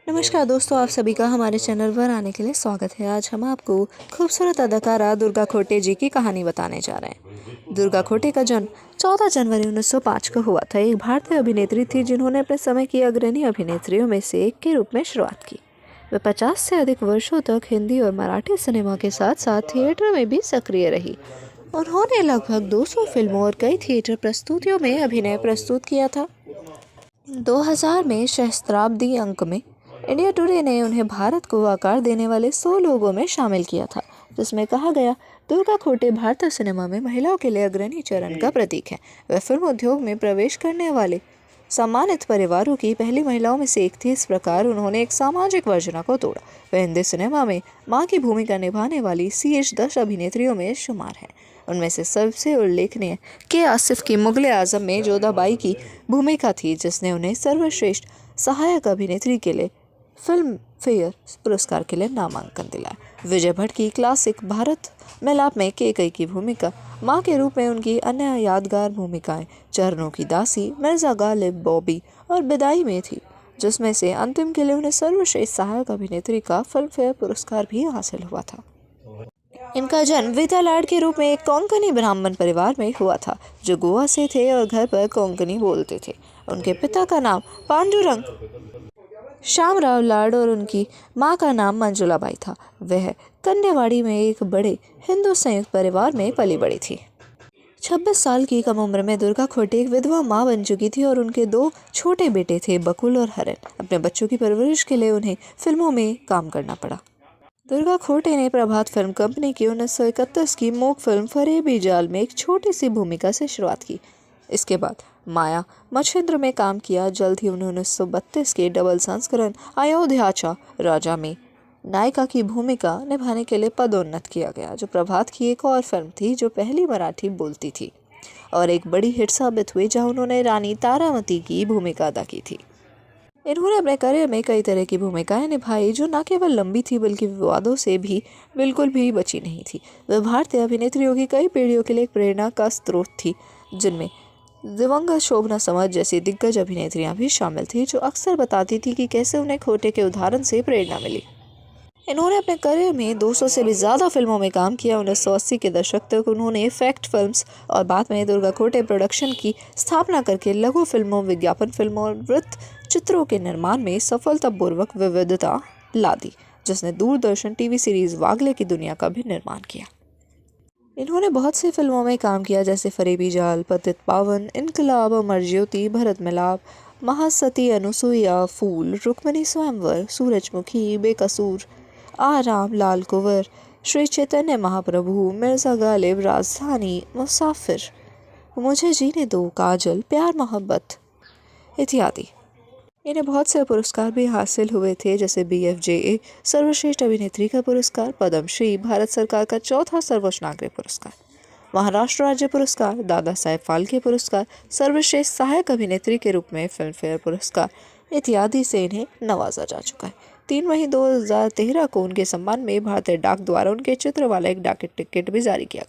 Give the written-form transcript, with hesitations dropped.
नमस्कार दोस्तों, आप सभी का हमारे चैनल पर आने के लिए स्वागत है। आज हम आपको खूबसूरत अदाकारा दुर्गा खोटे जी की कहानी बताने जा रहे हैं। दुर्गा खोटे का जन्म 14 जनवरी 1905 को हुआ था। एक भारतीय अभिनेत्री थी जिन्होंने अपने समय की अग्रणी अभिनेत्रियों में से एक के रूप में शुरुआत की। वे 50 से अधिक वर्षों तक हिंदी और मराठी सिनेमा के साथ साथ थिएटर में भी सक्रिय रही। उन्होंने लगभग 200 फिल्मों और कई थिएटर प्रस्तुतियों में अभिनय प्रस्तुत किया था। 2000 में सहस्त्राब्दी अंक में इंडिया टुडे ने उन्हें भारत को आकार देने वाले 100 लोगों में शामिल किया था, जिसमें कहा गया दुर्गा खोटे भारतीय सिनेमा में महिलाओं के लिए अग्रणी चरण का प्रतीक है। वह फिल्म उद्योग में प्रवेश करने वाले सम्मानित परिवारों की पहली महिलाओं में से एक थी। इस प्रकार उन्होंने एक सामाजिक वर्जना को तोड़ा। वह हिंदी सिनेमा में मां की भूमिका निभाने वाली CH 10 अभिनेत्रियों में शुमार है। उनमें से सबसे उल्लेखनीय के आसिफ की मुगले आजम में जोधाबाई की भूमिका थी, जिसने उन्हें सर्वश्रेष्ठ सहायक अभिनेत्री के लिए फिल्म फेयर पुरस्कार के लिए नामांकन दिलाया। विजय भट्ट की क्लासिक भारत मिलाप में केकई की भूमिका मां के रूप में उनकी अन्य यादगार भूमिकाएं चरणों की दासी, मिर्जा गालिब, बॉबी और बिदाई में थी, जिसमें से अंतिम के लिए उन्हें सर्वश्रेष्ठ सहायक अभिनेत्री का फिल्म फेयर पुरस्कार भी हासिल हुआ था। इनका जन्म विद्या लाड के रूप में एक कोंकणी ब्राह्मण परिवार में हुआ था, जो गोवा से थे और घर पर कोंकणी बोलते थे। उनके पिता का नाम पांडुरंग श्यामराव लाड और उनकी मां का नाम मंजुलाबाई था। वह कन्यावाड़ी में एक बड़े हिंदू संयुक्त परिवार में पली बड़ी थी। 26 साल की कम उम्र में दुर्गा खोटे एक विधवा मां बन चुकी थी और उनके 2 छोटे बेटे थे, बकुल और हरन। अपने बच्चों की परवरिश के लिए उन्हें फिल्मों में काम करना पड़ा। दुर्गा खोटे ने प्रभात फिल्म कंपनी की 1931 की मूक फिल्म फरेबी जाल में एक छोटी सी भूमिका से शुरुआत की। इसके बाद माया मच्छिंद्र में काम किया। जल्द ही उन्हें 1932 के डबल संस्करण अयोध्याचा राजा में नायिका की भूमिका निभाने के लिए पदोन्नत किया गया, जो प्रभात की एक और फिल्म थी जो पहली मराठी बोलती थी और एक बड़ी हिट साबित हुई, जहां उन्होंने रानी तारामती की भूमिका अदा की थी। इन्होंने अपने करियर में कई तरह की भूमिकाएं निभाई, जो न केवल लंबी थी बल्कि विवादों से भी बिल्कुल भी बची नहीं थी। वह भारतीय अभिनेत्रियों की कई पीढ़ियों के लिए एक प्रेरणा का स्रोत थी, जिनमें दिवंगत शोभना समझ जैसी दिग्गज अभिनेत्रियां भी शामिल थी, जो अक्सर बताती थी कि कैसे उन्हें खोटे के उदाहरण से प्रेरणा मिली। इन्होंने अपने करियर में 200 से भी ज़्यादा फिल्मों में काम किया। 1980 के दशक तक उन्होंने फैक्ट फिल्म्स और बाद में दुर्गा खोटे प्रोडक्शन की स्थापना करके लघु फिल्मों, विज्ञापन फिल्मों और वृत्त चित्रों के निर्माण में सफलतापूर्वक विविधता ला दी, जिसने दूरदर्शन टीवी सीरीज वागले की दुनिया का भी निर्माण किया। इन्होंने बहुत सी फिल्मों में काम किया, जैसे फरेबी जाल, पतित पावन, इनकलाब, अमर ज्योति, भरत मिलाप, महासती अनुसुईया, फूल, रुक्मिणी स्वयंवर, सूरजमुखी, बेकसूर, आराम, लाल कुंवर, श्री चैतन्य महाप्रभु, मिर्जा गालिब, राजधानी, मुसाफिर, मुझे जीने दो, काजल, प्यार मोहब्बत इत्यादि। इन्हें बहुत से पुरस्कार भी हासिल हुए थे, जैसे BFJA सर्वश्रेष्ठ अभिनेत्री का पुरस्कार, पद्मश्री, भारत सरकार का 4था सर्वोच्च नागरिक पुरस्कार, महाराष्ट्र राज्य पुरस्कार, दादा साहेब फाल्के पुरस्कार, सर्वश्रेष्ठ सहायक अभिनेत्री के रूप में फिल्म फेयर पुरस्कार इत्यादि से इन्हें नवाजा जा चुका है। 3 मई 2013 को उनके सम्मान में भारतीय डाक द्वारा उनके चित्र वाला एक डाक टिकट भी जारी किया।